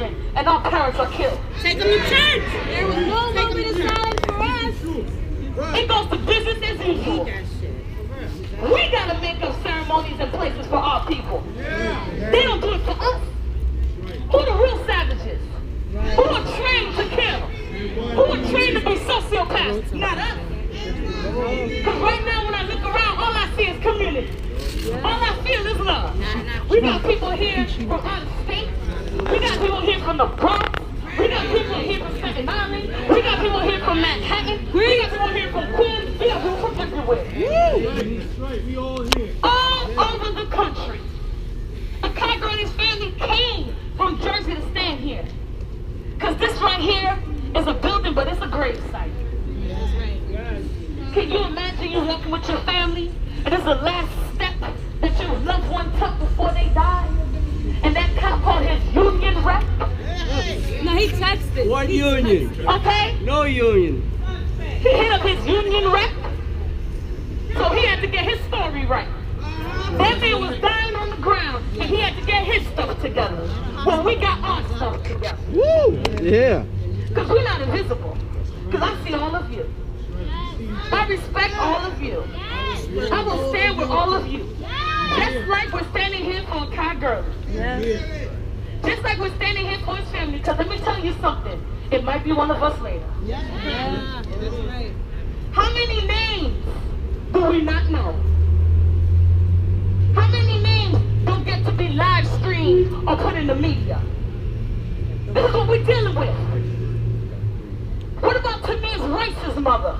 children and our parents are killed. Take them to church. There was no moment of silence for us. It goes to business as usual. We gotta make up ceremonies and places for our people. They don't do it for us. Who are the real savages? Who are trained to kill? Who are trained to be sociopaths? Not us. Because right now when I look around, all I see is community. All I feel is love. We got people here from out of state. We got people here from the Bronx. We got people here from Staten Island. We got people here from Manhattan. We got people here from Queens. We got people from everywhere. All over the country. Akai Gurley's family came from Jersey to stand here. Because this right here is a building, but it's a grave site. Can you imagine you walking with your family, and it's the last step that your loved one took before they died? And that cop called his union rep? No, he texted. What union? Okay? No union. He hit up his union rep, so he had to get his story right. That man was dying on the ground, and he had to get his stuff together. Well, we got our stuff together. Woo! Yeah. Because we're not invisible. Because I see all of you. I respect all of you. I will stand with all of you. Just like we're standing here for Akai Gurley. Just like we're standing here for his family. Because let me tell you something. It might be one of us later. How many names do we not know? How many names don't get to be live streamed or put in the media? This is what we're dealing with. What about Tamir's racist mother?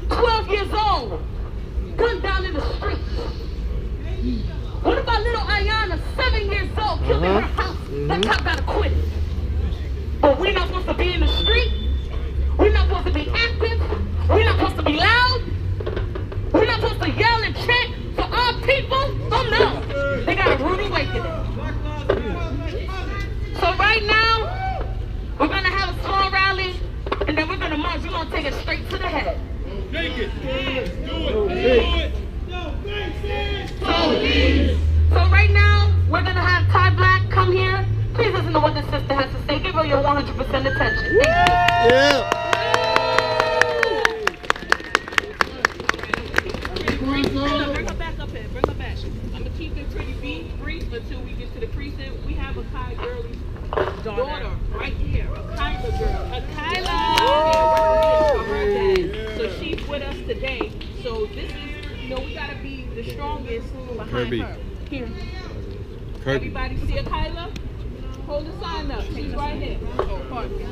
12 years old, gunned down in the street. What about little Ayana, 7 years old, killed in her house? That cop got acquitted. But we're not supposed to be in the street. We're not supposed to be active. We're not supposed to be loud. We're not supposed to yell and chant for our people. Oh no, they got a rude awakening. So right now, we're gonna have a small rally, and then we're gonna march. We're gonna take it straight to the head. Take it. Do it. So right now, we're gonna have Ty Black come here. Please listen to what this sister has to say. Give her your 100% attention. Yeah. Bring her back up here. Bring her back. I'm gonna keep it pretty brief until we get to the precinct. We have Akai Gurley's daughter right here. Akai girl. Akai. So she's with us today. So this is, we gotta be the strongest behind her. Here. Everybody see Akai? Hold the sign up. She's right here. Oh, pardon me.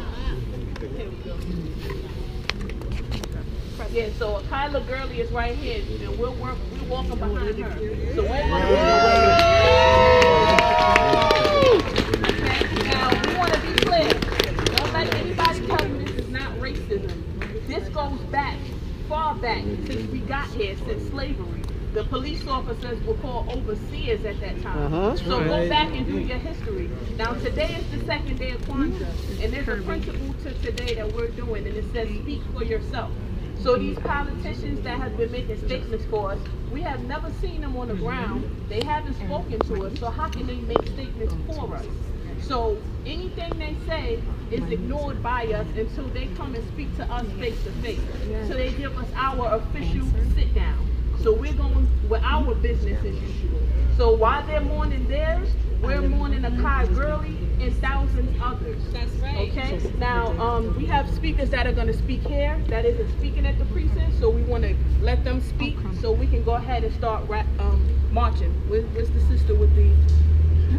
Here we go. Yeah, so Akai Gurley is right here, and we're walking behind her. So we're now we want to be clear. Don't let anybody tell you this is not racism. This goes back, far back, since we got here, since slavery. The police officers were called overseers at that time. So go back and do your history. Now today is the second day of Kwanzaa, and there's a principle to today that we're doing, and it says speak for yourself. So these politicians that have been making statements for us, we have never seen them on the ground. They haven't spoken to us, so how can they make statements for us? So anything they say is ignored by us until they come and speak to us face to face. So they give us our official sit down. So we're going with our business as usual. So while they're mourning theirs, we're mourning Akai Gurley and thousands others. That's right. Okay? Now, we have speakers that are going to speak here that isn't speaking at the precinct, so we want to let them speak so we can go ahead and start marching. Where's the sister with the...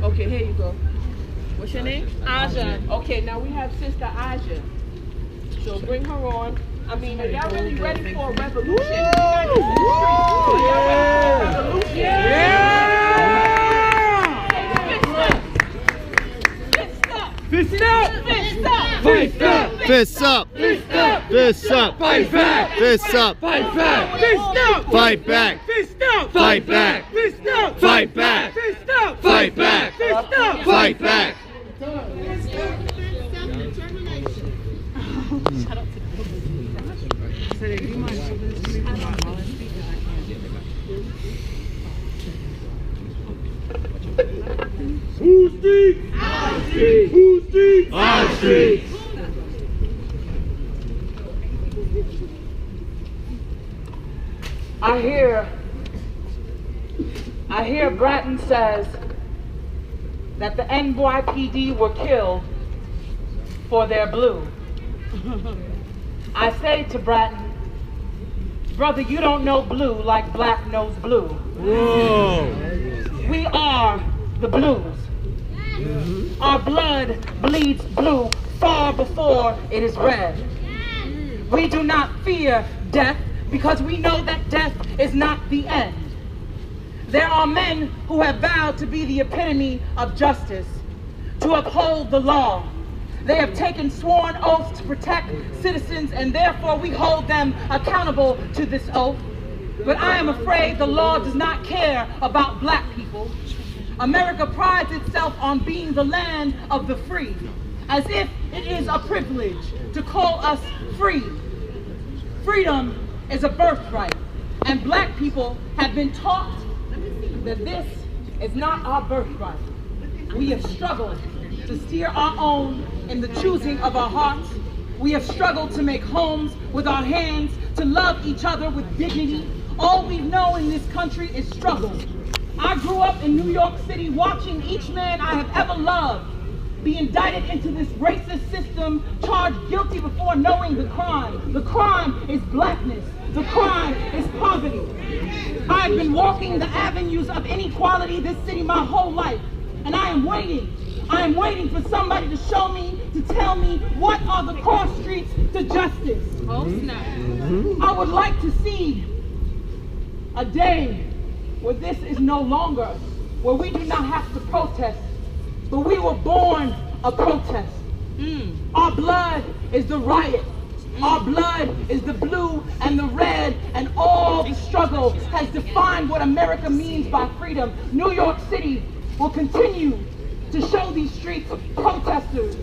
Okay, here you go. What's your name? Aja. Okay, now we have Sister Aja. So bring her on. I mean, are y'all really ready for a revolution? Yeah! Fist up! Fist up! Fight back! Fist up! Fist up! Fist up! Fight back! Fist up! Fight back! Fist up! Fight back! Fist up! Fight back! Fist up! Fight back! Fist up! Fight back! Fist up! Fight back! Who's deep? Who's deep? streets. I hear Bratton says that the NYPD were killed for their blue. I say to Bratton, brother, you don't know blue like black knows blue. Whoa. We are the blues. Our blood bleeds blue far before it is red. We do not fear death because we know that death is not the end. There are men who have vowed to be the epitome of justice, to uphold the law. They have taken sworn oaths to protect citizens, and therefore we hold them accountable to this oath. But I am afraid the law does not care about black people. America prides itself on being the land of the free, as if it is a privilege to call us free. Freedom is a birthright, and black people have been taught that this is not our birthright. We have struggled to steer our own in the choosing of our hearts. We have struggled to make homes with our hands, to love each other with dignity. All we know in this country is struggle. I grew up in New York City watching each man I have ever loved be indicted into this racist system, charged guilty before knowing the crime. The crime is blackness. The crime is poverty. I've been walking the avenues of inequality this city my whole life, and I am waiting. I am waiting for somebody to show me, to tell me what are the cross streets to justice. Oh, snap. I would like to see a day where this is no longer, where we do not have to protest, but we were born a protest. Our blood is the riot. Our blood is the blue and the red, and all the struggle has defined what America means by freedom. New York City will continue to show these streets of protesters.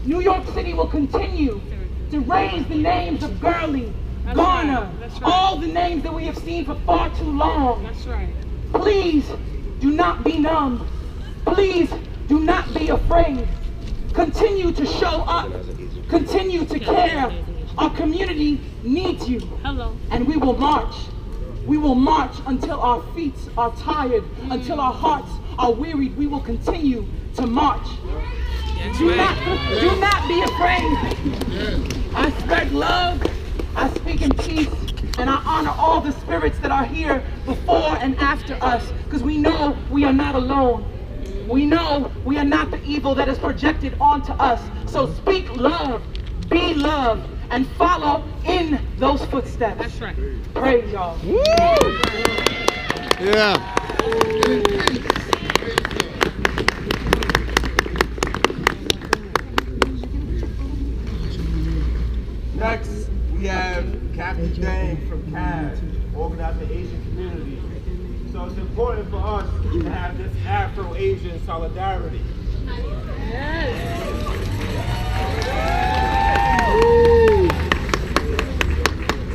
New York City will continue to raise the names of Gurley, Garner, all the names that we have seen for far too long. That's right. Please do not be numb. Please do not be afraid. Continue to show up. Continue to care. Our community needs you. Hello. And we will march. We will march until our feet are tired, until our hearts are wearied. We will continue to march. Do not be afraid. I spread love. I speak in peace. And I honor all the spirits that are here before and after us, because we know we are not alone. We know we are not the evil that is projected onto us. So speak love, be love, and follow in those footsteps. That's right. Praise y'all. Woo! Yeah. Next, we have Captain Dane from CAD, organizing the Asian community. So it's important for us to have this Afro-Asian solidarity.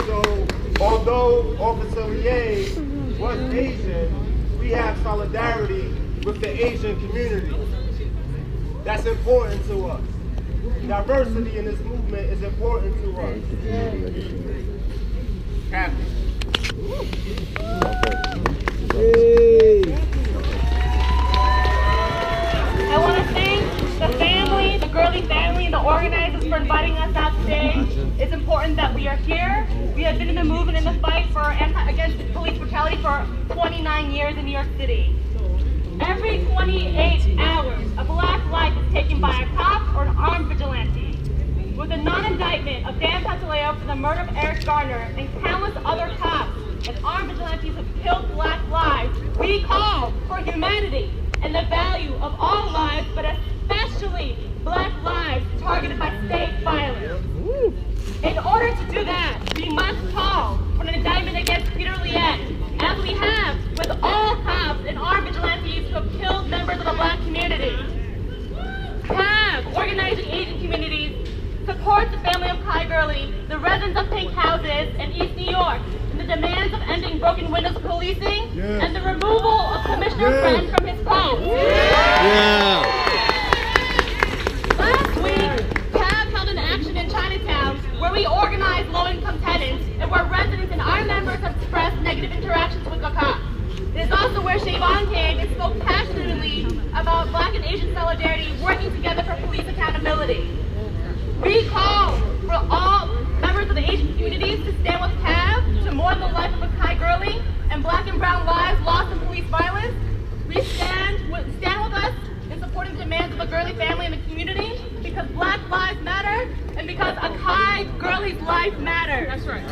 So, although Officer Lier was Asian, we have solidarity with the Asian community. That's important to us. Diversity in this movement is important to us. Captain. I want to thank the family, the Gurley family, and the organizers for inviting us out today. It's important that we are here. We have been in the movement and the fight against police brutality for 29 years in New York City. Every 28 hours, a black life is taken by a cop or an armed vigilante. With the non-indictment of Dan Pantaleo for the murder of Eric Garner and countless other cops and armed vigilantes have killed black lives, we call for humanity and the value of all lives, but especially black lives targeted by state violence. In order to do that, we must call for an indictment against Peter Liet, as we have with all cops and armed vigilantes who have killed members of the black community. CAB, Organizing Asian Communities, supports the family of Akai Gurley, the residents of Pink Houses in East New York, in the demands of ending broken windows policing and the removal of Commissioner Friend from his post. Last week, low-income tenants and where residents and our members have expressed negative interactions with Akai. It is also where Shavon came and spoke passionately about Black and Asian solidarity working together for police accountability. We call for all members of the Asian communities to stand with Cav to mourn the life of Akai Gurley and Black and brown lives lost in police violence. We stand with us in supporting the demands of the Gurley family and the community because Black lives matter and because Akai Gurley's life matters. That's right.